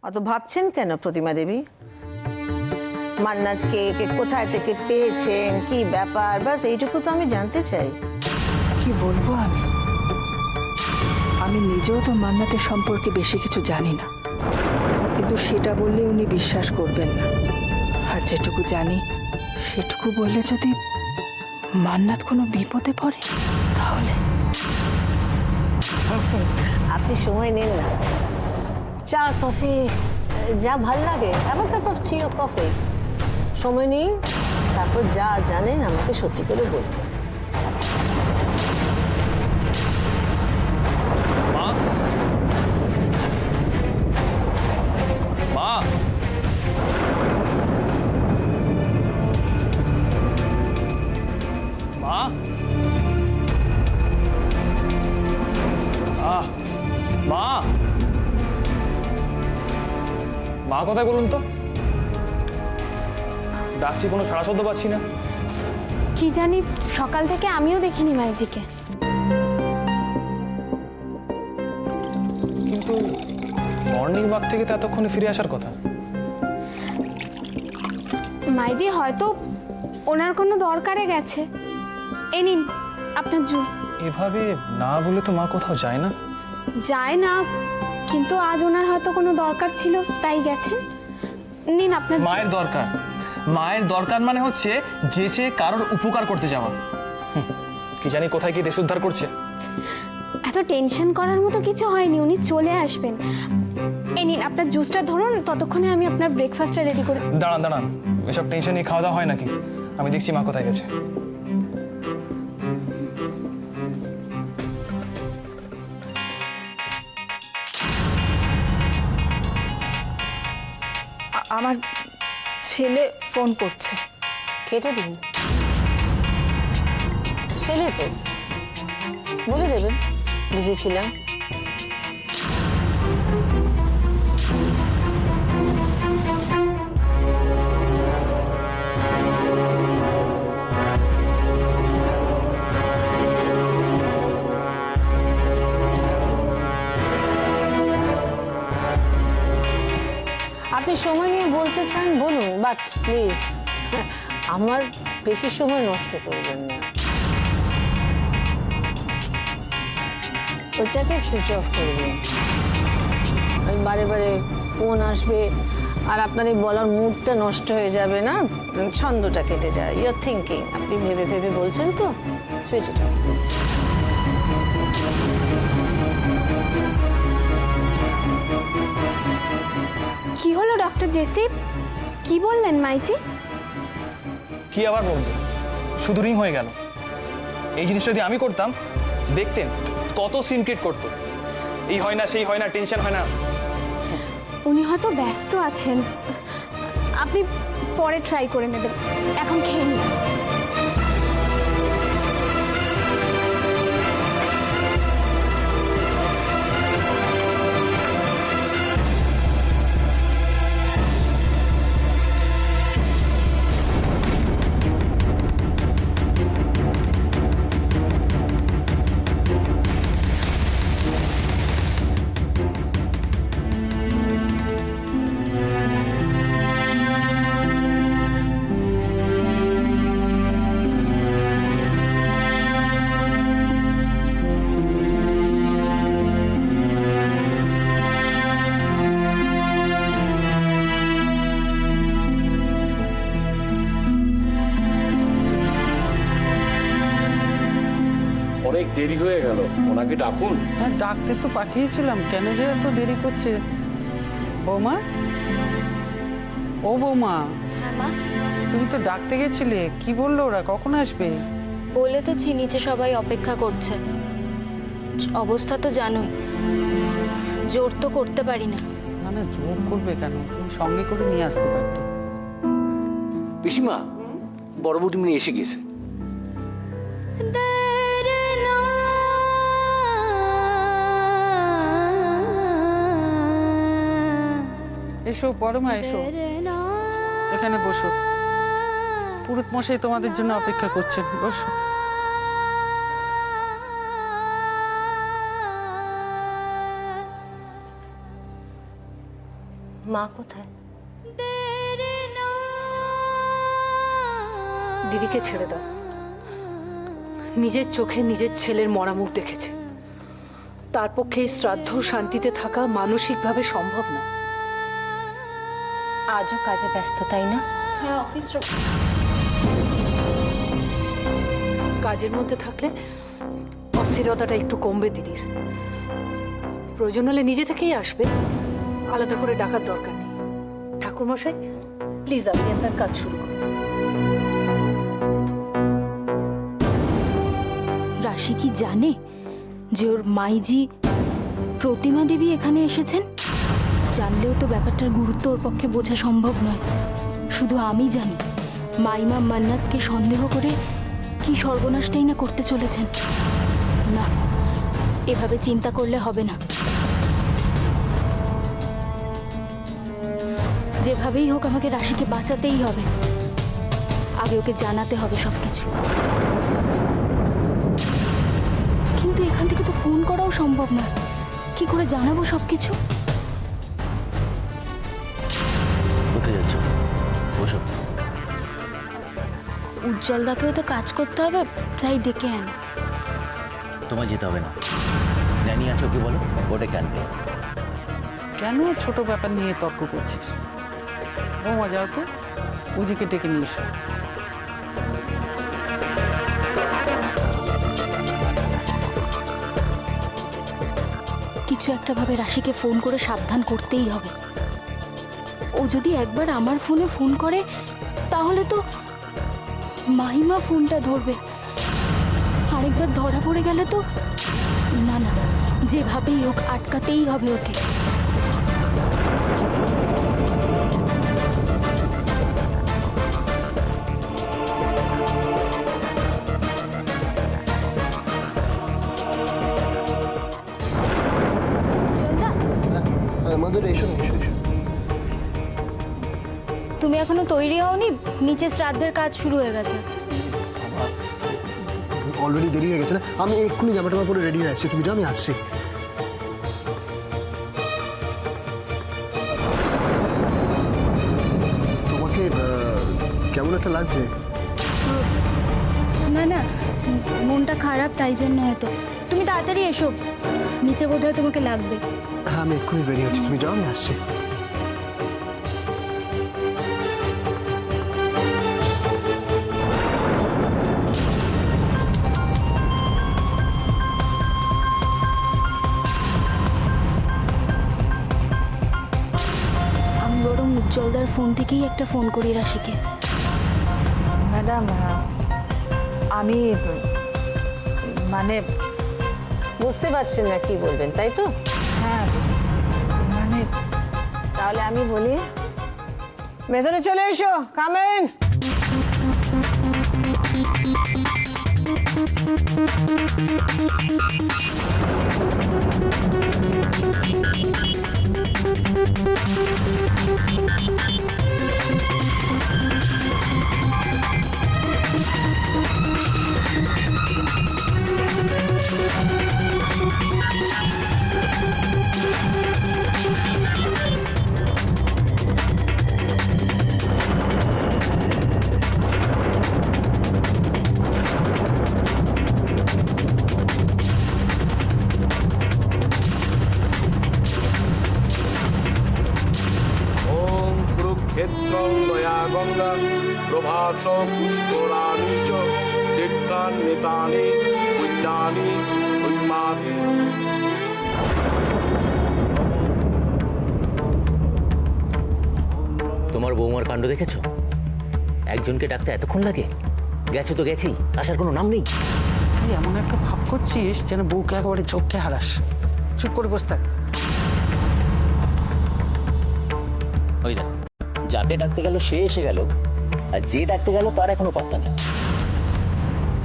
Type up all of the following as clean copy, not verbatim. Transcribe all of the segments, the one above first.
অত ভাবছেন কেন প্রতিমা দেবী? মান্নাতকে কোথায় থেকে পেয়েছেন, কি ব্যাপার, বাস এইটুকু তো আমি জানতে চাই। কি বলবো আমি নিজেও তো মান্নাতের সম্পর্কে বেশি কিছু জানি না, কিন্তু সেটা বললে উনি বিশ্বাস করবেন না। আর যেটুকু জানি সেটুকু বললে যদি মান্নাত কোনো বিপদে পড়ে তাহলে। আপনি সময় নিন না, চা কফি যা ভাল লাগে, have a cup of tea ও কফি। সময় নিন, তারপর যা জানেন আমাকে সত্যি করে বলুন। মা, মা, মা, মা, মা কোথায় বলুন তো? ডাকছি, কোনো সাড়া শব্দ পাচ্ছি না। কি জানি, সকাল থেকে আমিও দেখিনি মাইজিকে। কিন্তু মর্নিং ওয়াক থেকে তো এতক্ষণে ফিরে আসার কথা। মাইজি হয়তো ওনার কোনো দরকারে গেছে। এই নিন আপনার জুস। এভাবে না বলে তো মা কোথাও যায় না। যায় না, কিন্তু আজ ওনার হয়তো কোনো দরকার ছিল তাই গেছেন। নিন আপনার মায়ের দরকার, মায়ের দরকার মানে হচ্ছে যেচে কারোর উপকার করতে যাওয়া। কি জানি কোথায় কি দেশ উদ্ধার করছে। এত টেনশন করার মতো কিছু হয়নি, উনি চলে আসবেন। এই নিন আপনার জুসটা ধরুন, ততক্ষণে আমি আপনার ব্রেকফাস্টটা রেডি করে। দাঁড়ান দাঁড়ান, এসব টেনশন নিয়ে খাওয়া দাওয়া হয় নাকি? আমি দেখছি মা কোথায় গেছে। আমার ছেলে ফোন করছে। কেটে দিন। ছেলে তো বলে দেবেন বুঝেছিলাম। আপনি সময় নিয়ে বলতে চান বলুন, বাট প্লিজ আমার বেশি সময় নষ্ট করবেন না। ওইটাকে সুইচ অফ করে দিন। বারে বারে ফোন আসবে আর আপনার এই বলার মুডটা নষ্ট হয়ে যাবে, না ছন্দটা কেটে যায়। ইউর থিঙ্কিং, আপনি ভেবে ভেবে বলছেন তো, সুইচ ইট অফ প্লিজ। কি হলো ডক্টর জেসি, কি বললেন মাইজি? কি আবার বলবো, শুধু রিং হয়ে গেল। এই জিনিসটা যদি আমি করতাম, দেখতেন কত সিন ক্রিয়েট করতো। এই হয় না, সেই হয় না, টেনশন হয় না। উনি হয়তো ব্যস্ত আছেন, আপনি পরে ট্রাই করে নেবেন, এখন খেয়ে নিন। অনেক দেরি হয়ে গেল, ওনাকে ডাকুন। হ্যাঁ, ডাকতে তো পাঠিয়েছিলাম, কেন যে এত দেরি করছে? বৌমা, ও বৌমা, হ্যাঁ মা, তুমি তো ডাকতে গেছিলে, কি বললো ওরা, কখন আসবে? বলে তো নিচে সবাই অপেক্ষা করছে। অবস্থা তো জানোই, জোর তো করতে পারি না। না না, জোর করবে কেন, তুমি সঙ্গে করে নিয়ে আসতে পারতে। পিসিমা, বড় বৌদিমণি এসে গেছে। এসো বড় মা, এসো, এখানে বসো। পুরুত মশাই তোমাদের জন্য অপেক্ষা করছেন, বসো। মা কোথায়? দিদিকে ছেড়ে দাও। নিজের চোখে নিজের ছেলের মরা মুখ দেখেছে, তার পক্ষে এই শ্রাদ্ধ শান্তিতে থাকা মানসিকভাবে সম্ভব না। আজও কাজে ব্যস্ত, তাই না? হ্যাঁ, অফিস কাজের মধ্যে থাকলে অস্থিরতাটা একটু কমবে দিদির। প্রয়োজন হলে নিজে থেকেই আসবে, আলাদা করে ডাকার দরকার নেই। ঠাকুরমশাই প্লিজ আপনি আপনার কাজ শুরু করুন। রাশি কি জানে যে ওর মাইজি প্রতিমা দেবী এখানে এসেছেন? জানলেও তো ব্যাপারটার গুরুত্ব ওর পক্ষে বোঝা সম্ভব নয়। শুধু আমি জানি মাইমা মান্নাতকে সন্দেহ করে কি সর্বনাশটাই না করতে চলেছেন। না, এভাবে চিন্তা করলে হবে না। যেভাবেই হোক আমাকে রাশিকে বাঁচাতেই হবে। আগে ওকে জানাতে হবে সবকিছু। কিন্তু এখান থেকে তো ফোন করাও সম্ভব না। কি করে জানাবো সবকিছু? কোথায় যাচ্ছ? বসো। উজ্জ্বলদাকেও তো কাজ করতে হবে, তাই ডেকে আন। তোমায় যেতে হবে না। ন্যানি আছে, ওকে বলো ওটা আনবে। কেন ছোট ব্যাপার নিয়ে তর্ক করছিস? বৌমা যাও তো, উজিকে ডেকে নিয়ে এসো। কিছু একটা ভাবে রাশিকে ফোন করে সাবধান করতেই হবে। ও যদি একবার আমার ফোনে ফোন করে তাহলে তো মাহিমা ফোনটা ধরবে। আরেকবার ধরা পড়ে গেলে তো না না, যেভাবেই হোক আটকাতেই হবে ওকে। আমাদের এসো এসো এসো। তুমি এখনো তৈরি হওনি? নিচে শ্রাদ্ধের কাজ শুরু হয়ে গেছে। অলরেডি দেরি হয়ে গেছে না? আমি এক্ষুনি জামা টামা পরে রেডি হয়ে আসছি, তুমি যাও, আমি আসছি। তোমাকে কেমন একটা লাগছে? না না, মনটা খারাপ, তাই জন্য হয়তো। তুমি তাড়াতাড়ি এসো, নিচে বোধহয় তোমাকে লাগবে। হ্যাঁ, আমি এক্ষুনি বেরিয়ে হচ্ছি, তুমি যাও, আমি আসছি। আমি বরং উজ্জ্বলদার ফোন থেকেই একটা ফোন করি রাশিকে। ম্যাডাম, আমি মানে বুঝতে পারছেন না কি বলবেন, তাই তো? হ্যাঁ মানে তাহলে আমি বলি, ভেতরে চলে এসো, কাম ইন। ওম কুরুক্ষেত্রং দয়া গঙ্গা প্রভাস পুষ্করাণি চ তীর্থান্বিতানি পুণ্যানি পুণ্যাতি। তোমার বৌমার কাণ্ড দেখেছো? একজনকে ডাকতে এতক্ষণ লাগে? গেছে তো গেছেই, আসার কোনো নাম নেই। তুই এমন একটা ভাব করছিস যেন বউকে একেবারে চোখকে হারাস। চুপ করে বস থাক। ওই দেখ, যাকে ডাকতে গেল সে এসে গেল, আর যে ডাকতে গেল তার এখনো পাত্তা নেই।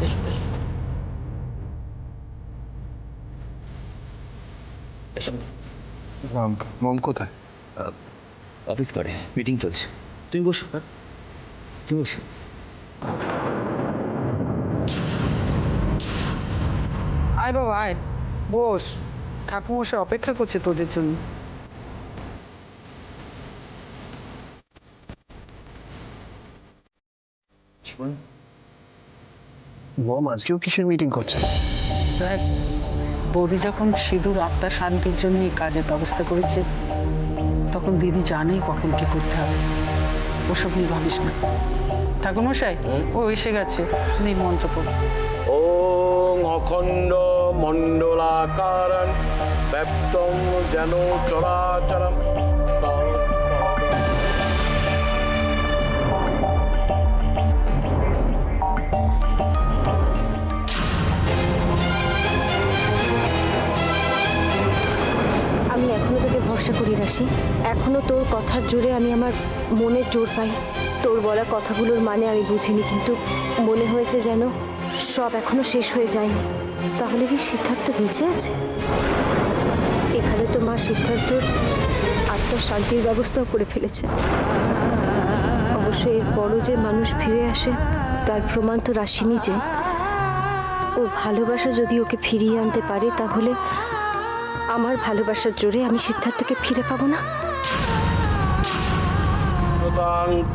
এসো, এসো। এসো। মম কোথায়? অফিস করে মিটিং চলছে। তুমি বসো। হ্যাঁ, তুমি বসো। আয় বাবা আয়, বস। ঠাকুমশাই অপেক্ষা করছে তোদের জন্য। মম আজকেও কিসের মিটিং করছে? দেখ, বৌদি যখন সিঁদুর আত্মার শান্তির জন্য এই কাজের ব্যবস্থা করেছে, তখন দিদি জানে কখন কি করতে হবে। ওসব নিয়ে ভাবিস না। ঠাকুরমশাই, ও এসে গেছে, নির্মন্ত্র পড়ে। ওং অখণ্ড মণ্ডলাকারং ব্যক্তং যেন চরাচরম আমি এখনো তোকে ভরসা করি রাশি। এখনো তোর কথার জোরে আমি আমার মনের জোর পাই। তোর বলা কথাগুলোর মানে আমি বুঝিনি, কিন্তু মনে হয়েছে যেন সব এখনো শেষ হয়ে যায়নি। তাহলে কি সিদ্ধার্থ বেঁচে আছে? এখানে তো মা সিদ্ধার্থর আত্মার শান্তির ব্যবস্থাও করে ফেলেছে। অবশ্য এর পরও যে মানুষ ফিরে আসে তার প্রমাণ তো রাশি নিজে। ওর ভালোবাসা যদি ওকে ফিরিয়ে আনতে পারে, তাহলে আমার ভালোবাসার জোরে আমি সিদ্ধার্থকে ফিরে পাবো না?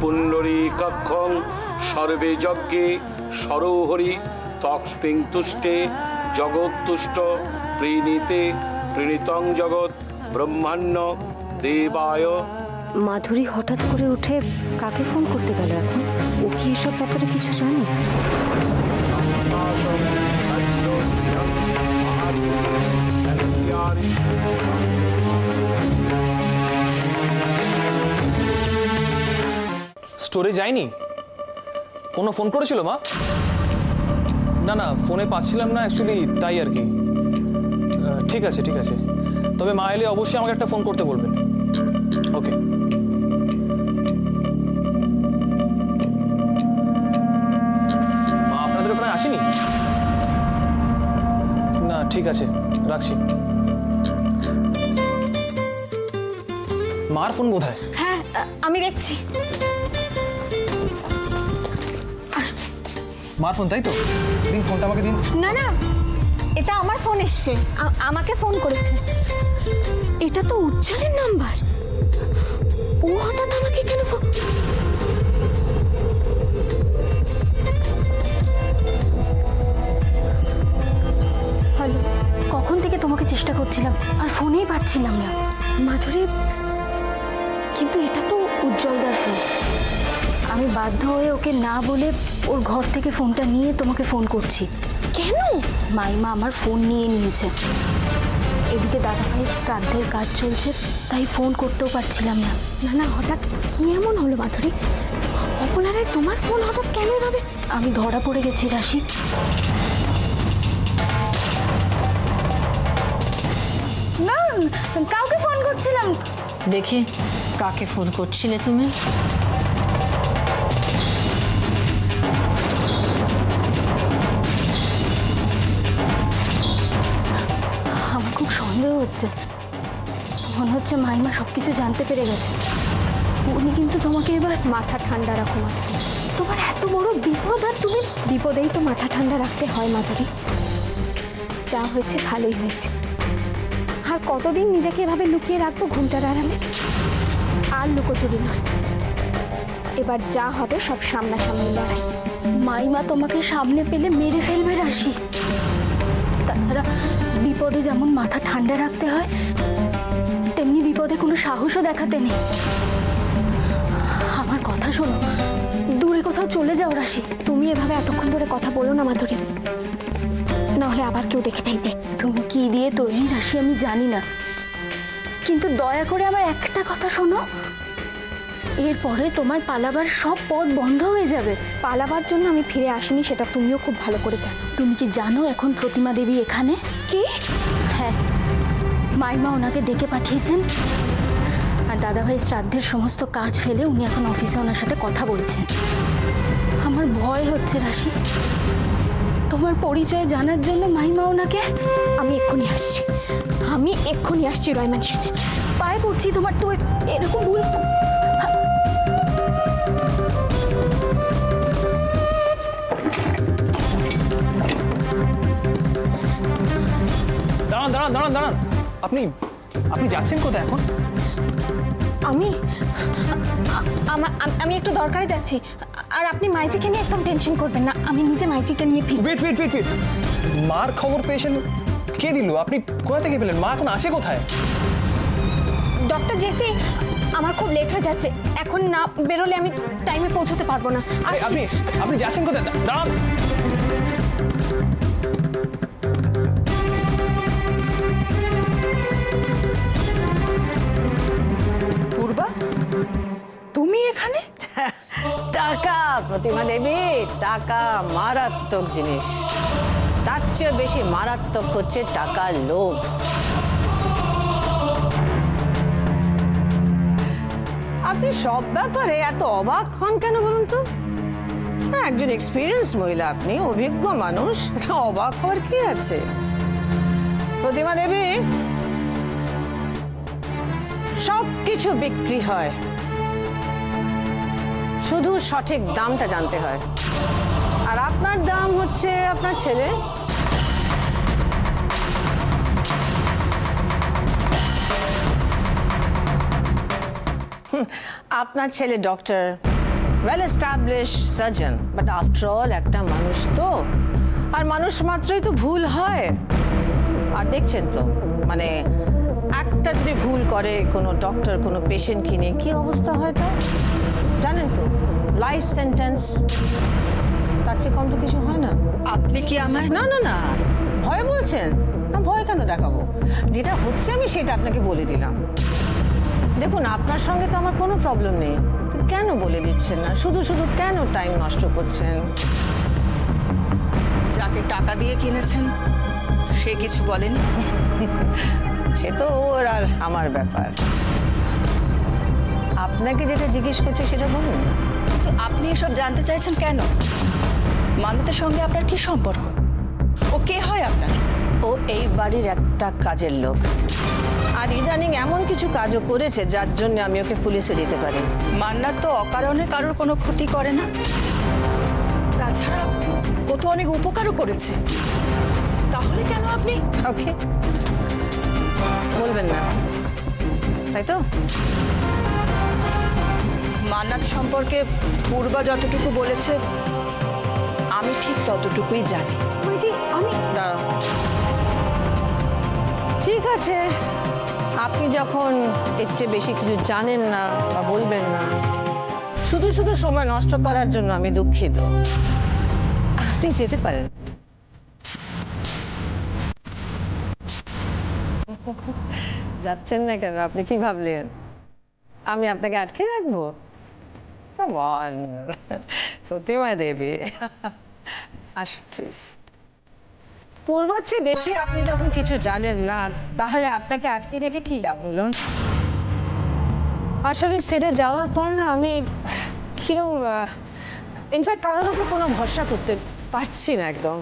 পুণ্ডরীকাক্ষং সর্বে যজ্ঞে সরোহরি তক্ষ্মিং তুষ্টে জগৎতুষ্ট প্রীণীতে প্রীণিতং জগৎ ব্রহ্মাণ্য দেবায়। মাধুরী হঠাৎ করে উঠে কাকে ফোন করতে গেল এখন? ও কি এসব ব্যাপারে কিছু জানে? স্টোরে যায়নি? কোনো ফোন করেছিল মা? না না, ফোনে পাচ্ছিলাম না অ্যাকচুয়ালি, তাই আর কি। ঠিক আছে ঠিক আছে, তবে মা এলে অবশ্যই আমাকে একটা ফোন করতে বলবেন। ওকে। মা আপনাদের ওখানে আসেনি? না ঠিক আছে, রাখছি। মার ফোন বোধহয়। হ্যাঁ, আমি দেখছি। মার ফোন, তাই তো? দিন ফোনটা আমাকে দিন। না না, এটা আমার ফোন এসছে, আমাকে ফোন করেছে। এটা তো উজ্জ্বলের নাম্বার। ও হঠাৎ আমাকে কেন ফোন? হ্যালো, কখন থেকে তোমাকে চেষ্টা করছিলাম, আর ফোনেই পাচ্ছিলাম না। মাধুরী, কিন্তু এটা তো উজ্জ্বলদার ফোন। আমি বাধ্য হয়ে ওকে না বলে ওর ঘর থেকে ফোনটা নিয়ে তোমাকে ফোন করছি। কেন? মাইমা আমার ফোন নিয়ে নিয়েছে। এদিকে দাদাভাইয়ের শ্রাদ্ধের কাজ চলছে, তাই ফোন করতেও পারছিলাম না। না না, হঠাৎ কি এমন হলো মাধুরী? অপলারায় তোমার ফোন হঠাৎ কেন হবে? আমি ধরা পড়ে গেছি রাশি। না, কাউকে ফোন করছিলাম। দেখি কাকে ফোন করছিলে তুমি? আমার খুব সন্দেহ হচ্ছে। মনে হচ্ছে মাইমা সবকিছু জানতে পেরে গেছে। উনি কিন্তু তোমাকে এবার মাথা ঠান্ডা রাখো মাধুরী। তোমার এত বড় বিপদ, আর তুমি বিপদেই তো মাথা ঠান্ডা রাখতে হয় মাধুরী। যা হয়েছে ভালোই হয়েছে। আর কতদিন নিজেকে এভাবে লুকিয়ে রাখবো ঘুমটার আড়ালে? আর লুকোচুরি নয়, এবার যা হবে সব সামনাসামনি লড়াই। মাইমা তোমাকে সামনে পেলে মেরে ফেলবে রাশি। তাছাড়া বিপদে যেমন মাথা ঠান্ডা রাখতে হয়, তেমনি বিপদে কোনো সাহসও দেখাতে নেই। আমার কথা শোনো, দূরে কোথাও চলে যাও রাশি। তুমি এভাবে এতক্ষণ ধরে কথা বলো না মাধুরী, নাহলে আবার কেউ দেখে ফেলবে। তুমি কি দিয়ে তৈরি রাশি আমি জানি না, কিন্তু দয়া করে আমার একটা কথা শোনো। এরপরে তোমার পালাবার সব পথ বন্ধ হয়ে যাবে। পালাবার জন্য আমি ফিরে আসিনি, সেটা তুমিও খুব ভালো করে জানো। তুমি কি জানো এখন প্রতিমা দেবী এখানে? কি? হ্যাঁ, মাইমা ওনাকে ডেকে পাঠিয়েছেন। আর দাদাভাই শ্রাদ্ধের সমস্ত কাজ ফেলে উনি এখন অফিসে ওনার সাথে কথা বলছেন। আমার ভয় হচ্ছে রাশি, তোমার পরিচয় জানার জন্য মাইমা ওনাকে। আমি এক্ষুনি আসছি রয়মান সেনে। পায়ে পড়ছি তোমার, তো এরকম ভুল। দাঁড়ান দাঁড়ান দাঁড়ান দাঁড়ান, আপনি আপনি যাচ্ছেন কোথায় এখন? আমি একটু দরকারে যাচ্ছি, আর আপনি মাইজিকে নিয়ে একদম টেনশন করবেন না, আমি নিজে মাইজিকে নিয়ে ফিরব। ওয়েট ওয়েট ওয়েট ওয়েট, মার খবর পেয়েছেন? কে দিল? আপনি কোথা থেকে পেলেন? মা এখন আছে কোথায়? ডক্টর জেসি, আমার খুব লেট হয়ে যাচ্ছে, এখন না বেরোলে আমি টাইমে পৌঁছতে পারবো না। আপনি আপনি যাচ্ছেন কোথায়? দাঁড়ান। পূর্বা, তুমি এখানে? টাকা প্রতিমা দেবী, টাকা মারাত্মক জিনিস। তার চেয়ে বেশি মারাত্মক হচ্ছে টাকার লোভ। আপনি সব ব্যাপারে এত অবাক হন কেন বলুন তো? হ্যাঁ, একজন এক্সপিরিয়েন্স মহিলা, আপনি অভিজ্ঞ মানুষ, অবাক হওয়ার কি আছে? প্রতিমা দেবী, সব কিছু বিক্রি হয়, শুধু সঠিক দামটা জানতে হয়। আর আপনার দাম হচ্ছে আপনার ছেলে। আপনার ছেলে doctor, well establish surgeon, but after all একটা মানুষ তো, আর মানুষ মাত্রই তো ভুল হয়। আর দেখছেন তো, মানে একটা যদি ভুল করে কোনো ডক্টর কোনো পেশেন্টকে নিয়ে কি অবস্থা হয় তা জানেন তো? লাইফ সেন্টেন্স, তার চেয়ে কম তো কিছু হয় না। আপনি কি আমায়? না না না, ভয় বলছেন না, ভয় কেন দেখাবো? যেটা হচ্ছে আমি সেটা আপনাকে বলে দিলাম। দেখুন, আপনার সঙ্গে তো আমার কোনো প্রবলেম নেই, তো কেন বলে দিচ্ছেন না? শুধু শুধু কেন টাইম নষ্ট করছেন? যাকে টাকা দিয়ে কিনেছেন সে কিছু বলেনি? সে তো ওর আর আমার ব্যাপার। আপনাকে যেটা জিজ্ঞেস করছে সেটা বলুন না। তো আপনি এসব জানতে চাইছেন কেন? মান্নাতের সঙ্গে আপনার কি সম্পর্ক? ও কে হয় আপনার? ও এই বাড়ির একটা কাজের লোক, আর ইদানিং এমন কিছু কাজও করেছে যার জন্য আমি ওকে পুলিশে দিতে পারি। মান্নাত তো অকারণে কারোর কোনো ক্ষতি করে না, তাছাড়া ও তো অনেক উপকারও করেছে, তাহলে কেন আপনি? ওকে, বলবেন না তাই তো? মান্নাত সম্পর্কে পূর্বা যতটুকু বলেছে আমি ঠিক ততটুকুই জানি। আমি দাঁড়াও, ঠিক আছে, আপনি যখন এর চেয়ে বেশি কিছু জানেন না বা বলবেন না, শুধু শুধু সময় নষ্ট করার জন্য আমি দুঃখিত। আপনি যেতে পারেন। যাচ্ছেন না কেন? আপনি কি ভাবলেন আমি আপনাকে আটকে রাখবো? প্রতিমা দেবী, আসুন প্লিজ। পূর্বর চেয়ে বেশি আপনি যখন কিছু জানেন না, তাহলে আপনাকে আটকে রেখে কি লাভ বলুন? আসলে সেটা যাওয়ার পর না আমি কেউ ইনফ্যাক্ট কারোর উপর কোনো ভরসা করতে পারছি না একদম।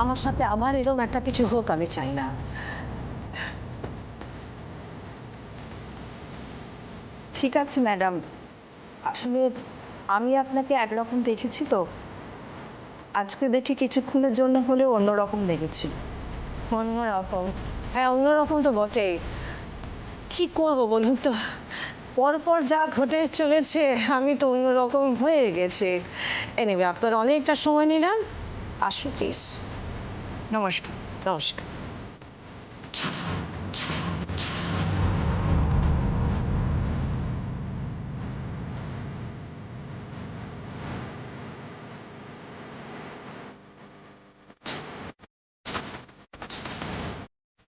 আমার সাথে আমার এরকম একটা কিছু হোক আমি চাই না। ঠিক আছে ম্যাডাম, আসলে আমি আপনাকে একরকম দেখেছি তো, আজকে দেখি কিছুক্ষণের জন্য হলেও অন্যরকম দেখেছি। অন্যরকম? হ্যাঁ, অন্যরকম তো বটেই। কি করবো বলুন তো, পরপর যা ঘটে চলেছে আমি তো অন্যরকম হয়ে গেছি। এনিওয়ে, আপনার অনেকটা সময় নিলাম, আসুন প্লিজ। নমস্কার। নমস্কার।